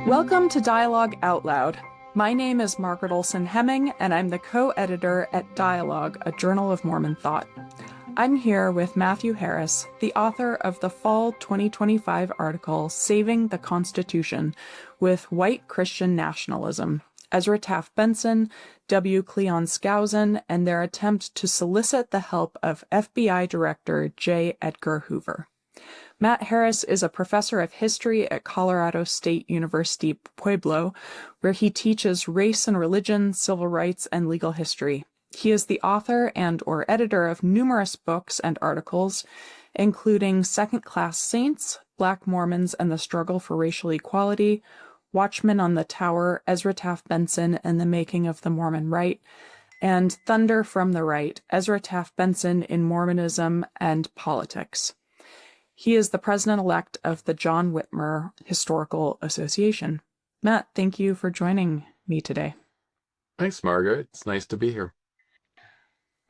Welcome to Dialogue Out Loud. My name is Margaret Olsen Hemming, and I'm the co-editor at Dialogue, a Journal of Mormon Thought. I'm here with Matthew Harris, the author of the fall 2025 article, Saving the Constitution, with White Christian Nationalism, Ezra Taft Benson, W. Cleon Skousen, and their attempt to solicit the help of FBI Director J. Edgar Hoover. Matt Harris is a professor of history at Colorado State University, Pueblo, where he teaches race and religion, civil rights, and legal history. He is the author and/or editor of numerous books and articles, including Second Class Saints, Black Mormons and the Struggle for Racial Equality, Watchmen on the Tower, Ezra Taft Benson and the Making of the Mormon Right, and Thunder from the Right, Ezra Taft Benson in Mormonism and Politics. He is the president-elect of the John Whitmer Historical Association. Matt, thank you for joining me today. Thanks, Margaret. It's nice to be here.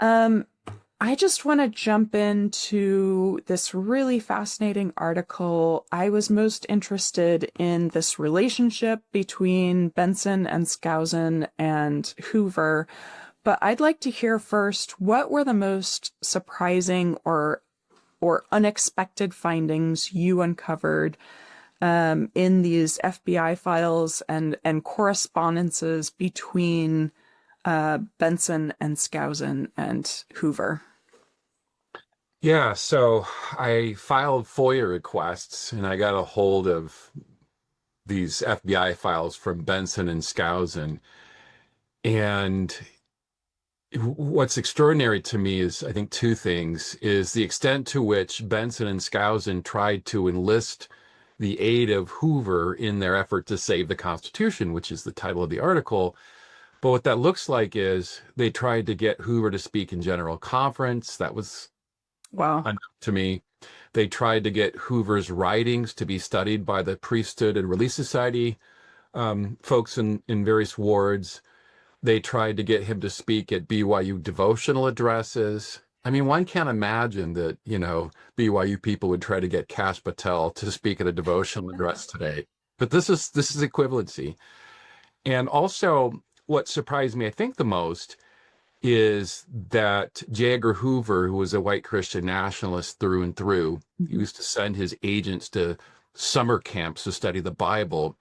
I just want to jump into this really fascinating article. I was most interested in this relationship between Benson and Skousen and Hoover, but I'd like to hear first, what were the most surprising or unexpected findings you uncovered in these FBI files and correspondences between Benson and Skousen and Hoover? Yeah, so I filed FOIA requests and I got a hold of these FBI files from Benson and Skousen. And what's extraordinary to me is, I think, two things, is the extent to which Benson and Skousen tried to enlist the aid of Hoover in their effort to save the Constitution, which is the title of the article. But what that looks like is they tried to get Hoover to speak in General Conference. That was enough to me. They tried to get Hoover's writings to be studied by the Priesthood and Relief Society folks in various wards. They tried to get him to speak at BYU devotional addresses. I mean, one can't imagine that, BYU people would try to get Kash Patel to speak at a devotional address today. But this is equivalency. And also, what surprised me, I think, the most is that J. Edgar Hoover, who was a white Christian nationalist through and through, used to send his agents to summer camps to study the Bible.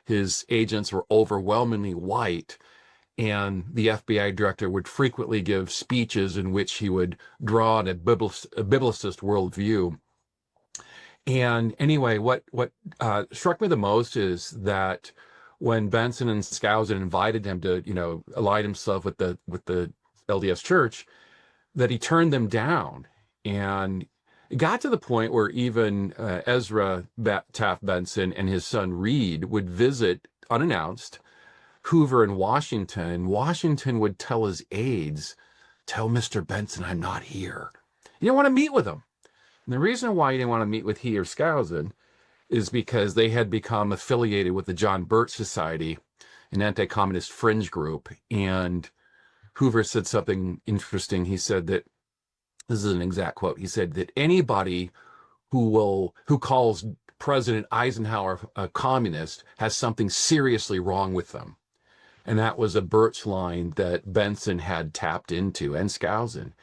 His agents were overwhelmingly white. And the FBI director would frequently give speeches in which he would draw on a biblicist worldview. And anyway, what struck me the most is that when Benson and Skousen invited him to, align himself with the LDS Church, that he turned them down. And it got to the point where even Ezra Taft Benson and his son Reed would visit unannounced Hoover in Washington. Washington would tell his aides, "Tell Mr. Benson I'm not here." You don't want to meet with him. And the reason why you didn't want to meet with he or Skousen is because they had become affiliated with the John Birch Society, an anti-communist fringe group. And Hoover said something interesting. He said that, this is an exact quote, he said that anybody who calls President Eisenhower a communist has something seriously wrong with them. And that was a Birch line that Benson had tapped into, and Skousen.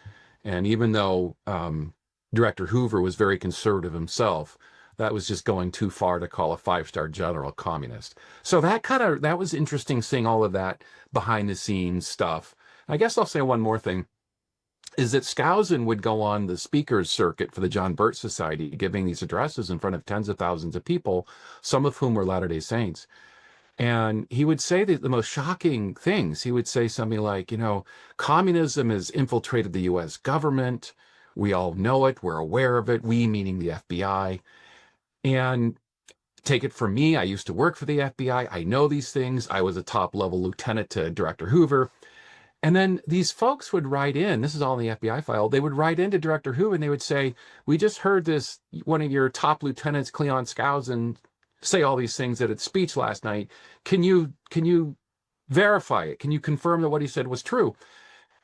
And even though Director Hoover was very conservative himself, that was just going too far to call a five-star general communist. So that was interesting, seeing all of that behind the scenes stuff. I guess I'll say one more thing, is that Skousen would go on the speakers circuit for the John Birch Society, giving these addresses in front of tens of thousands of people, some of whom were Latter-day Saints. And he would say the most shocking things. He would say something like, communism has infiltrated the U.S. government. We all know it. We're aware of it. We, meaning the FBI. And take it from me, I used to work for the FBI. I know these things. I was a top-level lieutenant to Director Hoover. And then these folks would write in, this is all in the FBI file, they would write into Director Hoover and they would say, "We just heard this, one of your top lieutenants, Cleon Skousen, say all these things at its speech last night. Can you verify it? Can you confirm that what he said was true?"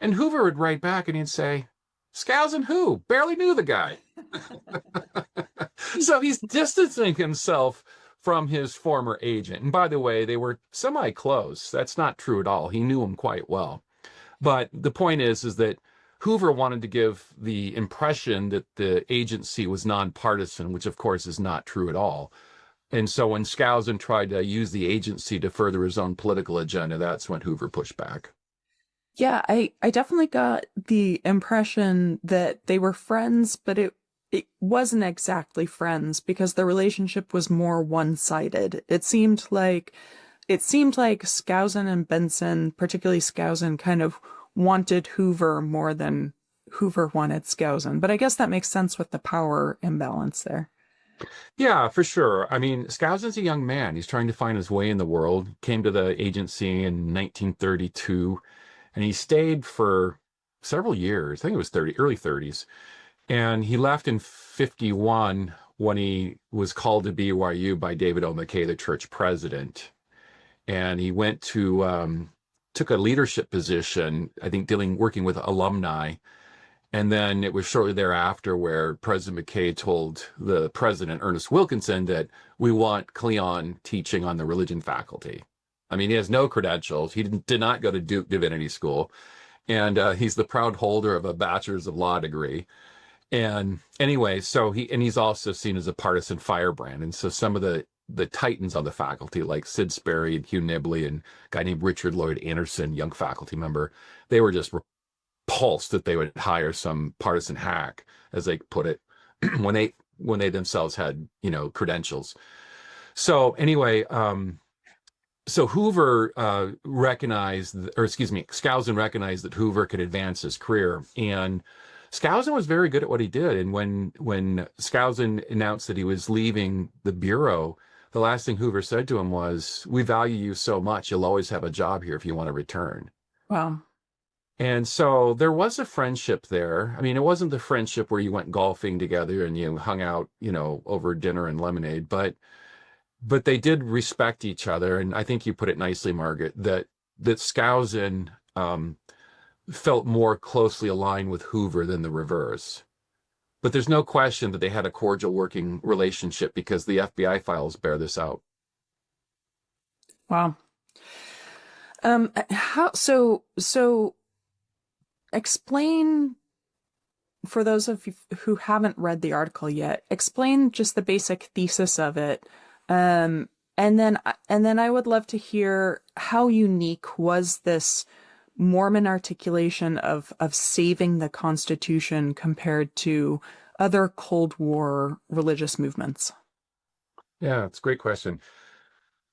And Hoover would write back and he'd say, "Skousen who? Barely knew the guy." So he's distancing himself from his former agent. And by the way, they were semi-close. That's not true at all. He knew him quite well. But the point is that Hoover wanted to give the impression that the agency was nonpartisan, which of course is not true at all. And so when Skousen tried to use the agency to further his own political agenda, that's when Hoover pushed back. Yeah, I definitely got the impression that they were friends, but it wasn't exactly friends because the relationship was more one-sided. It seemed like Skousen and Benson, particularly Skousen, kind of wanted Hoover more than Hoover wanted Skousen. But I guess that makes sense with the power imbalance there. Yeah, for sure. I mean, Skousen's a young man. He's trying to find his way in the world. Came to the agency in 1932, and he stayed for several years. I think it was early 30s. And he left in 51 when he was called to BYU by David O. McKay, the church president. And he went to, took a leadership position, I think working with alumni. And then it was shortly thereafter where President McKay told the president, Ernest Wilkinson, that we want Cleon teaching on the religion faculty. I mean, he has no credentials. He did not go to Duke Divinity School. And he's the proud holder of a bachelor's of law degree. And anyway, he's also seen as a partisan firebrand. And so some of the titans on the faculty, like Sid Sperry and Hugh Nibley and a guy named Richard Lloyd Anderson, young faculty member, they were just repulsed that they would hire some partisan hack, as they put it, when they themselves had, credentials. So anyway, so Hoover Skousen recognized that Hoover could advance his career, and Skousen was very good at what he did. And when Skousen announced that he was leaving the Bureau, the last thing Hoover said to him was, "We value you so much, you'll always have a job here if you want to return." Wow. And so there was a friendship there. I mean, it wasn't the friendship where you went golfing together and you hung out, over dinner and lemonade, but they did respect each other. And I think you put it nicely, Margaret, that Skousen felt more closely aligned with Hoover than the reverse. But there's no question that they had a cordial working relationship because the FBI files bear this out. Wow. So explain, for those of you who haven't read the article yet, explain just the basic thesis of it. And then I would love to hear how unique was this Mormon articulation of saving the Constitution compared to other Cold War religious movements? Yeah, it's a great question.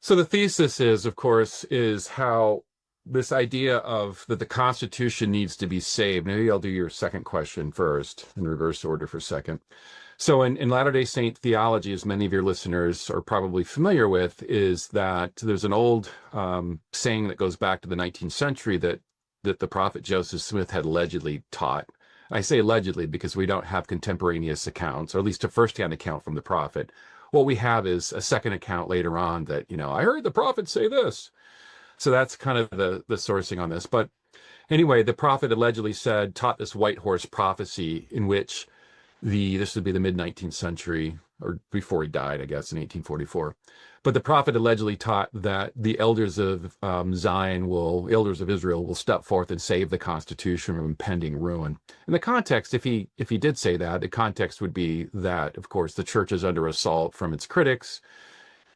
So the thesis is, of course, is how this idea of that the Constitution needs to be saved. Maybe I'll do your second question first in reverse order for a second. So in Latter-day Saint theology, as many of your listeners are probably familiar with, is that there's an old saying that goes back to the 19th century that the prophet Joseph Smith had allegedly taught. I say allegedly because we don't have contemporaneous accounts, or at least a first-hand account from the prophet. What we have is a second account later on that, I heard the prophet say this. So that's kind of the sourcing on this. But anyway, the prophet allegedly taught this white horse prophecy in which this would be the mid-19th century, or before he died, I guess, in 1844. But the prophet allegedly taught that the elders of elders of Israel will step forth and save the Constitution from impending ruin. In the context, if he did say that, the context would be that, of course, the church is under assault from its critics,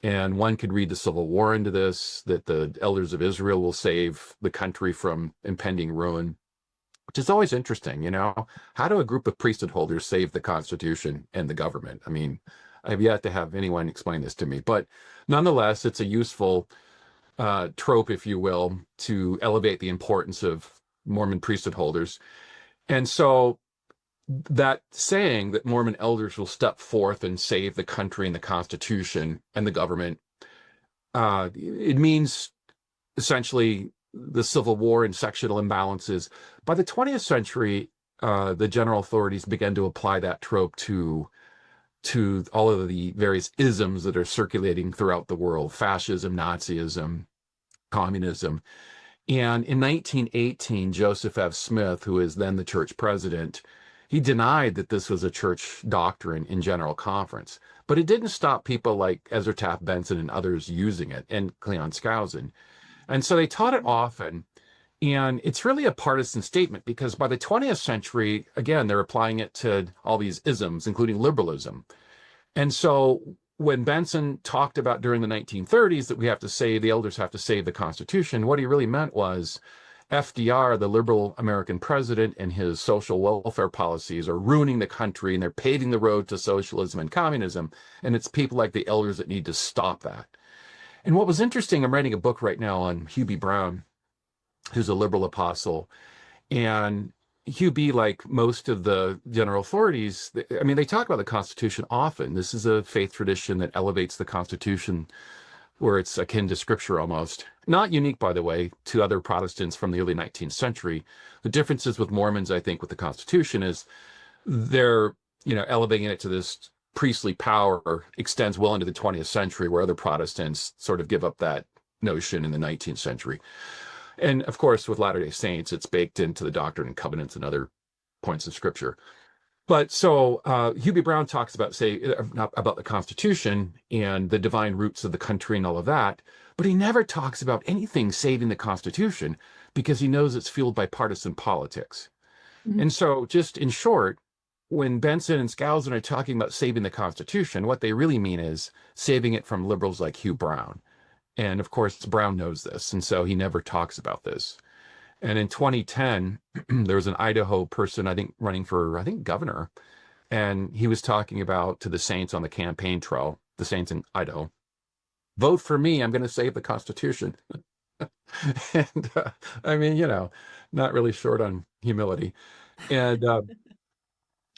and one could read the Civil War into this, that the elders of Israel will save the country from impending ruin, which is always interesting, How do a group of priesthood holders save the Constitution and the government? I mean, I've yet to have anyone explain this to me, but nonetheless, it's a useful trope, if you will, to elevate the importance of Mormon priesthood holders. And so that saying that Mormon elders will step forth and save the country and the Constitution and the government, it means essentially the Civil War and sectional imbalances. By the 20th century, the general authorities began to apply that trope to all of the various isms that are circulating throughout the world: fascism, Nazism, communism. And in 1918, Joseph F. Smith, who is then the church president, He denied that this was a church doctrine in General Conference, but it didn't stop people like Ezra Taft Benson and others using it, and Cleon Skousen. And so they taught it often. And it's really a partisan statement because by the 20th century, again, they're applying it to all these isms, including liberalism. And so when Benson talked about during the 1930s that the elders have to save the Constitution, what he really meant was FDR, the liberal American president, and his social welfare policies are ruining the country and they're paving the road to socialism and communism. And it's people like the elders that need to stop that. And what was interesting, I'm writing a book right now on Hugh B. Brown, who's a liberal apostle. And Hugh B., like most of the general authorities, I mean, they talk about the Constitution often. This is a faith tradition that elevates the Constitution where it's akin to scripture almost. Not unique, by the way, to other Protestants from the early 19th century. The differences with Mormons, I think, with the Constitution is they're, elevating it to this priestly power extends well into the 20th century, where other Protestants sort of give up that notion in the 19th century. And of course, with Latter-day Saints, it's baked into the Doctrine and Covenants and other points of scripture. But so Hugh B. Brown talks about, about the Constitution and the divine roots of the country and all of that, but he never talks about anything saving the Constitution because he knows it's fueled by partisan politics. Mm-hmm. And so just in short, when Benson and Skousen are talking about saving the Constitution, what they really mean is saving it from liberals like Hugh Brown. And of course, Brown knows this, and so he never talks about this. And in 2010, there was an Idaho person, running for governor, and he was talking about to the Saints on the campaign trail, the Saints in Idaho, vote for me, I'm going to save the Constitution. And not really short on humility. And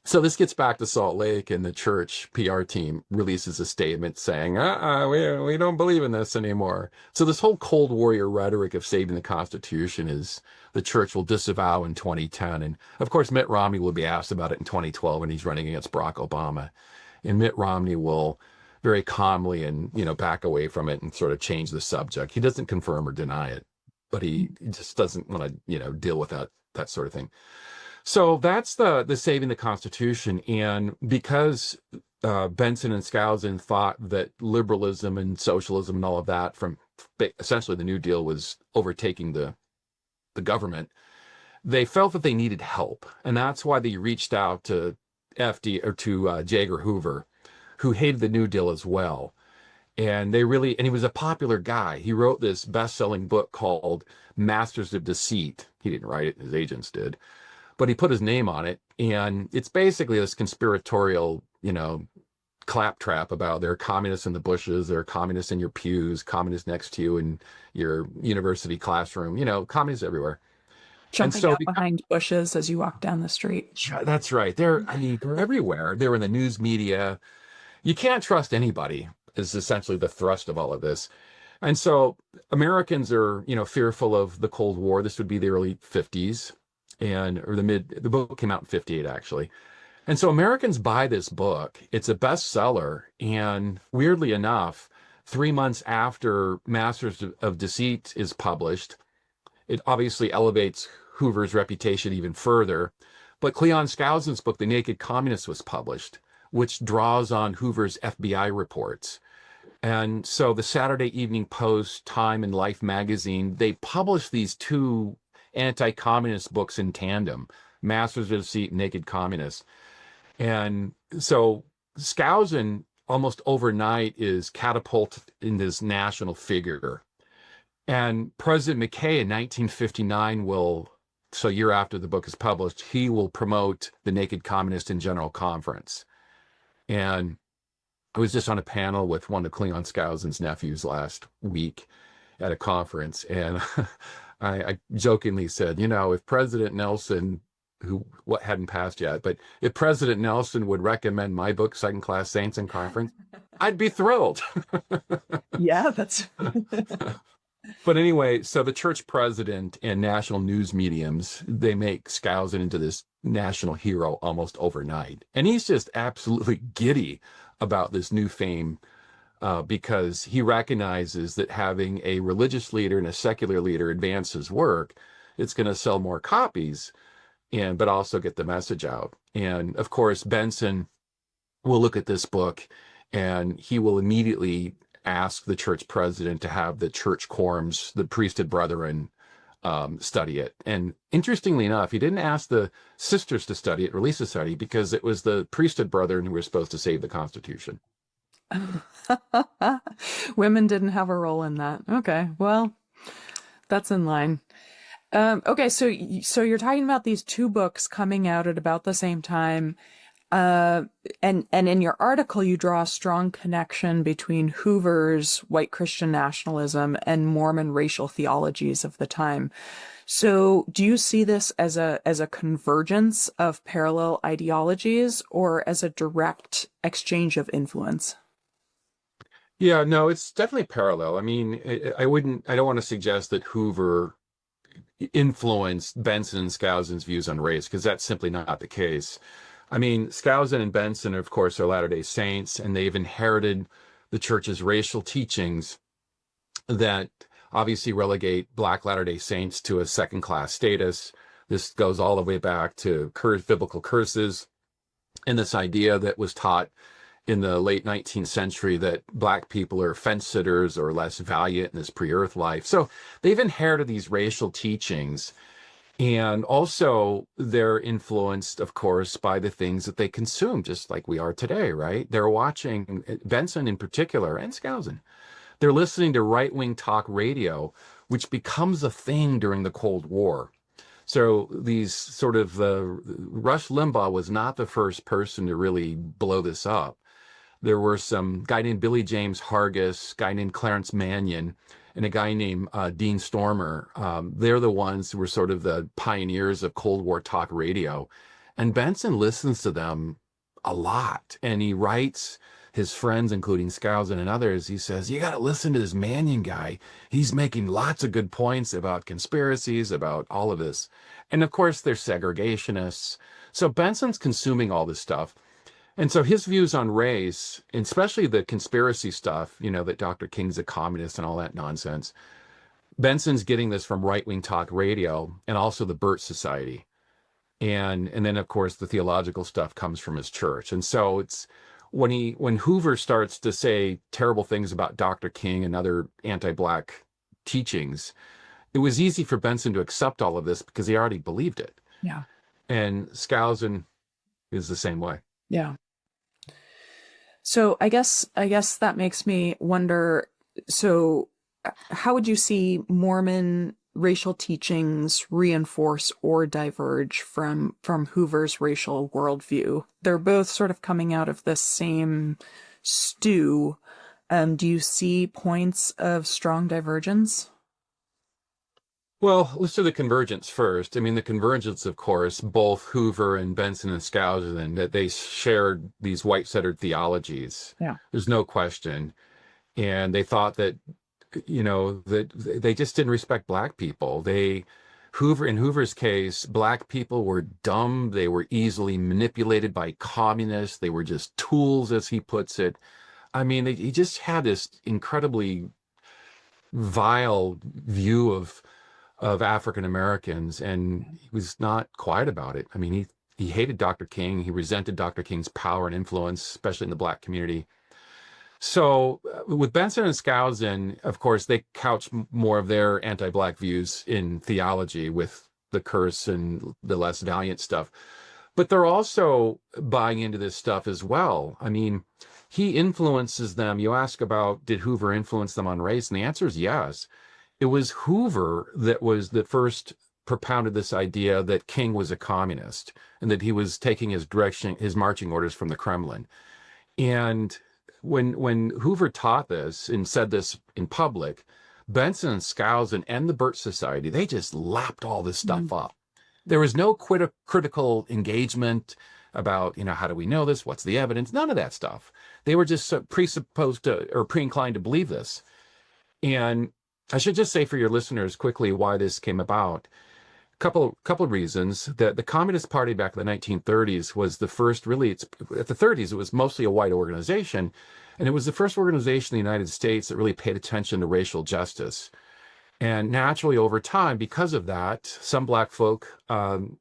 so this gets back to Salt Lake, and the church PR team releases a statement saying, we don't believe in this anymore. So this whole Cold Warrior rhetoric of saving the Constitution is the church will disavow in 2010. And of course, Mitt Romney will be asked about it in 2012 when he's running against Barack Obama. And Mitt Romney will very calmly and, back away from it and sort of change the subject. He doesn't confirm or deny it, but he just doesn't want to, deal with that sort of thing. So that's the saving the Constitution. And because Benson and Skousen thought that liberalism and socialism and all of that from essentially the New Deal was overtaking the government, they felt that they needed help. And that's why they reached out to Edgar Hoover, who hated the New Deal as well. And he was a popular guy. He wrote this best-selling book called Masters of Deceit. He didn't write it, his agents did. But he put his name on it, and it's basically this conspiratorial, claptrap about there are communists in the bushes, there are communists in your pews, communists next to you in your university classroom, communists everywhere. Jumping out behind bushes as you walk down the street. That's right. They're everywhere. They're in the news media. You can't trust anybody is essentially the thrust of all of this. And so Americans are, fearful of the Cold War. This would be the early 50s. The book came out in 58, actually. And so Americans buy this book. It's a bestseller. And weirdly enough, 3 months after Masters of Deceit is published, it obviously elevates Hoover's reputation even further. But Cleon Skousen's book, The Naked Communist, was published, which draws on Hoover's FBI reports. And so the Saturday Evening Post, Time, and Life magazine, they published these two anti-communist books in tandem, Masters of Deceit, Naked Communist. And so Skousen almost overnight is catapulted in this national figure. And President McKay in 1959 so a year after the book is published, he will promote The Naked Communist in General Conference. And I was just on a panel with one of Cleon Skousen's nephews last week at a conference, and I jokingly said, if President Nelson, what hadn't passed yet, but if President Nelson would recommend my book, Second Class Saints in Conference, I'd be thrilled. Yeah, that's... But anyway, so the church president and national news mediums, they make Skousen into this national hero almost overnight. And he's just absolutely giddy about this new fame because he recognizes that having a religious leader and a secular leader advance his work, it's going to sell more copies, but also get the message out. And of course, Benson will look at this book and he will immediately ask the church president to have the church quorums, the priesthood brethren, study it. And interestingly enough, he didn't ask the sisters to study it, release a study, because it was the priesthood brethren who were supposed to save the Constitution. Women didn't have a role in that. Okay, well, that's in line. Okay, so you're talking about these two books coming out at about the same time. And in your article, you draw a strong connection between Hoover's White Christian Nationalism and Mormon racial theologies of the time. So do you see this as a convergence of parallel ideologies or as a direct exchange of influence? Yeah, no, it's definitely parallel. I mean, I don't want to suggest that Hoover influenced Benson and Skousen's views on race, because that's simply not the case. I mean, Skousen and Benson, of course, are Latter-day Saints, and they've inherited the church's racial teachings that obviously relegate Black Latter-day Saints to a second-class status. This goes all the way back to biblical curses and this idea that was taught in the late 19th century that Black people are fence-sitters or less valiant in this pre-earth life. So they've inherited these racial teachings. And also, they're influenced, of course, by the things that they consume, just like we are today, right? They're watching, Benson in particular, and Skousen. They're listening to right-wing talk radio, which becomes a thing during the Cold War. So these sort of, Rush Limbaugh was not the first person to really blow this up. There were some guy named Billy James Hargis, guy named Clarence Mannion, and a guy named Dean Stormer. They're the ones who were sort of the pioneers of Cold War talk radio. And Benson listens to them a lot. And he writes his friends, including Skousen and others, he says, you got to listen to this Mannion guy. He's making lots of good points about conspiracies, about all of this. And of course, they're segregationists. So Benson's consuming all this stuff. And so his views on race, and especially the conspiracy stuff, that Dr. King's a communist and all that nonsense, Benson's getting this from right-wing talk radio and also the Burt Society. And then, of course, the theological stuff comes from his church. And so it's when Hoover starts to say terrible things about Dr. King and other anti-Black teachings, it was easy for Benson to accept all of this because he already believed it. Yeah. And Skousen is the same way. Yeah. So I guess that makes me wonder, so how would you see Mormon racial teachings reinforce or diverge from Hoover's racial worldview? They're both sort of coming out of the same stew. Do you see points of strong divergence? Well, let's do the convergence first. I mean, the convergence, of course, both Hoover and Benson and Skousen, that they shared these white-centered theologies. Yeah. There's no question. And they thought that, that they just didn't respect Black people. In Hoover's case, Black people were dumb. They were easily manipulated by communists. They were just tools, as he puts it. I mean, he just had this incredibly vile view of African Americans, and he was not quiet about it. I mean, he hated Dr. King. He resented Dr. King's power and influence, especially in the Black community. So with Benson and Skousen, of course, they couch more of their anti-Black views in theology with the curse and the less valiant stuff. But they're also buying into this stuff as well. I mean, he influences them. You ask about, did Hoover influence them on race? And the answer is yes. It was Hoover that first propounded this idea that King was a communist and that he was taking his marching orders from the Kremlin. And when Hoover taught this and said this in public, Benson and Skousen and the Burt Society, they just lapped all this stuff up. There was no critical engagement about, how do we know this? What's the evidence? None of that stuff. They were just presupposed to, or pre-inclined to believe this. And I should just say for your listeners quickly why this came about. Couple of reasons. The Communist Party back in the 1930s was the first, really, at the 30s, it was mostly a white organization. And it was the first organization in the United States that really paid attention to racial justice. And naturally, over time, because of that, some black folk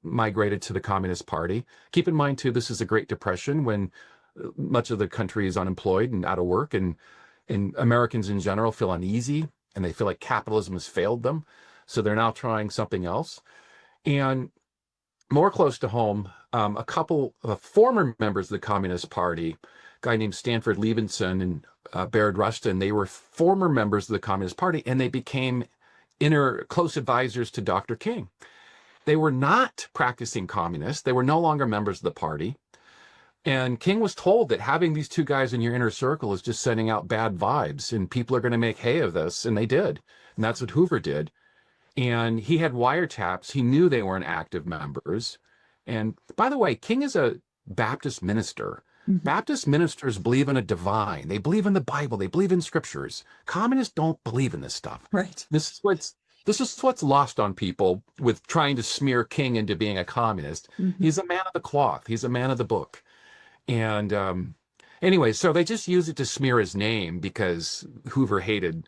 migrated to the Communist Party. Keep in mind, too, this is the Great Depression when much of the country is unemployed and out of work, and Americans in general feel uneasy, and they feel like capitalism has failed them. So they're now trying something else. And more close to home, a couple of former members of the Communist Party, a guy named Stanford Levinson and Baird Rustin, they were former members of the Communist Party, and they became close advisors to Dr. King. They were not practicing communists. They were no longer members of the party. And King was told that having these two guys in your inner circle is just sending out bad vibes, and people are going to make hay of this. And they did. And that's what Hoover did. And he had wiretaps. He knew they weren't active members. And by the way, King is a Baptist minister. Mm-hmm. Baptist ministers believe in a divine. They believe in the Bible. They believe in scriptures. Communists don't believe in this stuff. Right. This is what's lost on people with trying to smear King into being a communist. Mm-hmm. He's a man of the cloth. He's a man of the book. And anyway, so they just use it to smear his name because Hoover hated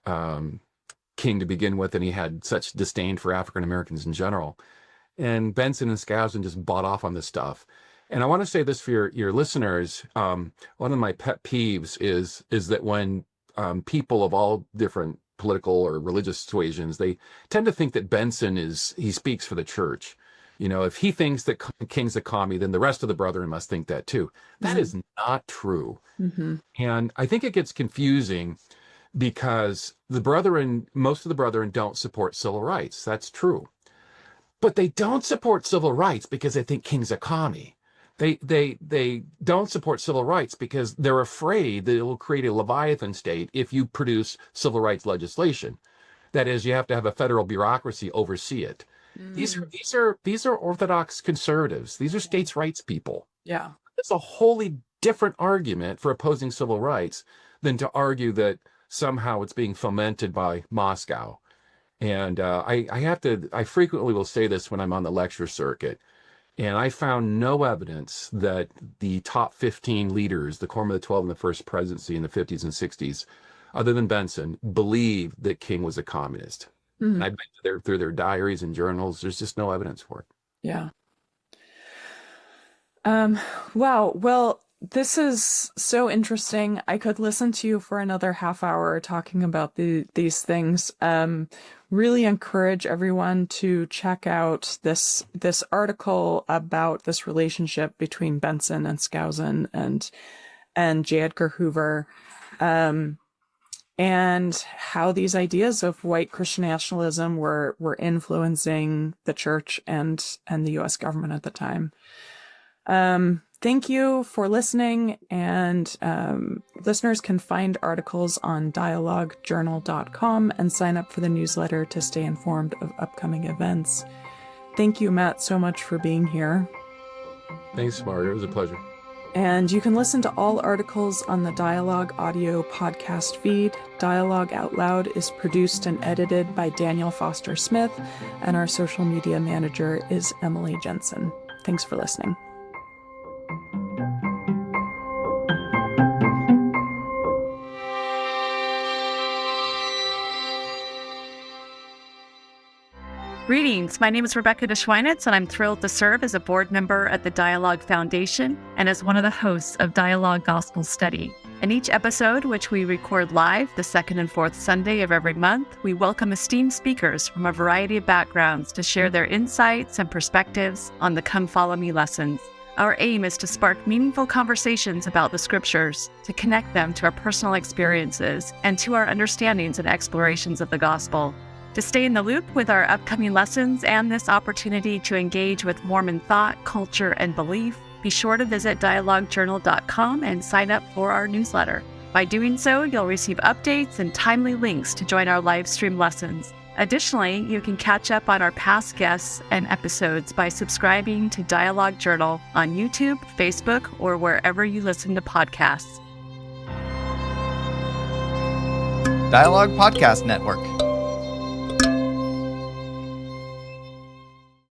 King to begin with, and he had such disdain for African Americans in general. And Benson and Skousen just bought off on this stuff. And I want to say this for your listeners. One of my pet peeves is that when people of all different political or religious persuasions, they tend to think that Benson he speaks for the church. You know, if he thinks that King's a commie, then the rest of the brethren must think that too. That is not true. Mm-hmm. And I think it gets confusing because most of the brethren don't support civil rights. That's true. But they don't support civil rights because they think King's a commie. They don't support civil rights because they're afraid that it will create a Leviathan state if you produce civil rights legislation. That is, you have to have a federal bureaucracy oversee it. Mm. These are Orthodox conservatives. These are states' rights people. Yeah. It's a wholly different argument for opposing civil rights than to argue that somehow it's being fomented by Moscow. And I frequently will say this when I'm on the lecture circuit. And I found no evidence that the top 15 leaders, the Quorum of the 12 in the First Presidency in the 50s and 60s, other than Benson, believed that King was a communist. Mm-hmm. And I've been through their diaries and journals. There's just no evidence for it. Yeah. Wow. Well, this is so interesting. I could listen to you for another half hour talking about these things. Really encourage everyone to check out this article about this relationship between Benson and Skousen and J. Edgar Hoover, and how these ideas of white Christian nationalism were influencing the church and the U.S. government at the time. Thank you for listening, and listeners can find articles on dialoguejournal.com and sign up for the newsletter to stay informed of upcoming events. Thank you, Matt, so much for being here. Thanks, Margaret. It was a pleasure. And you can listen to all articles on the Dialogue audio podcast feed. Dialogue Out Loud is produced and edited by Daniel Foster Smith, and our social media manager is Emily Jensen. Thanks for listening. Greetings, my name is Rebecca DeSchweinitz, and I'm thrilled to serve as a board member at the Dialogue Foundation and as one of the hosts of Dialogue Gospel Study. In each episode, which we record live the second and fourth Sunday of every month, we welcome esteemed speakers from a variety of backgrounds to share their insights and perspectives on the Come Follow Me lessons. Our aim is to spark meaningful conversations about the scriptures, to connect them to our personal experiences and to our understandings and explorations of the gospel. To stay in the loop with our upcoming lessons and this opportunity to engage with Mormon thought, culture, and belief, be sure to visit dialoguejournal.com and sign up for our newsletter. By doing so, you'll receive updates and timely links to join our live stream lessons. Additionally, you can catch up on our past guests and episodes by subscribing to Dialogue Journal on YouTube, Facebook, or wherever you listen to podcasts. Dialogue Podcast Network.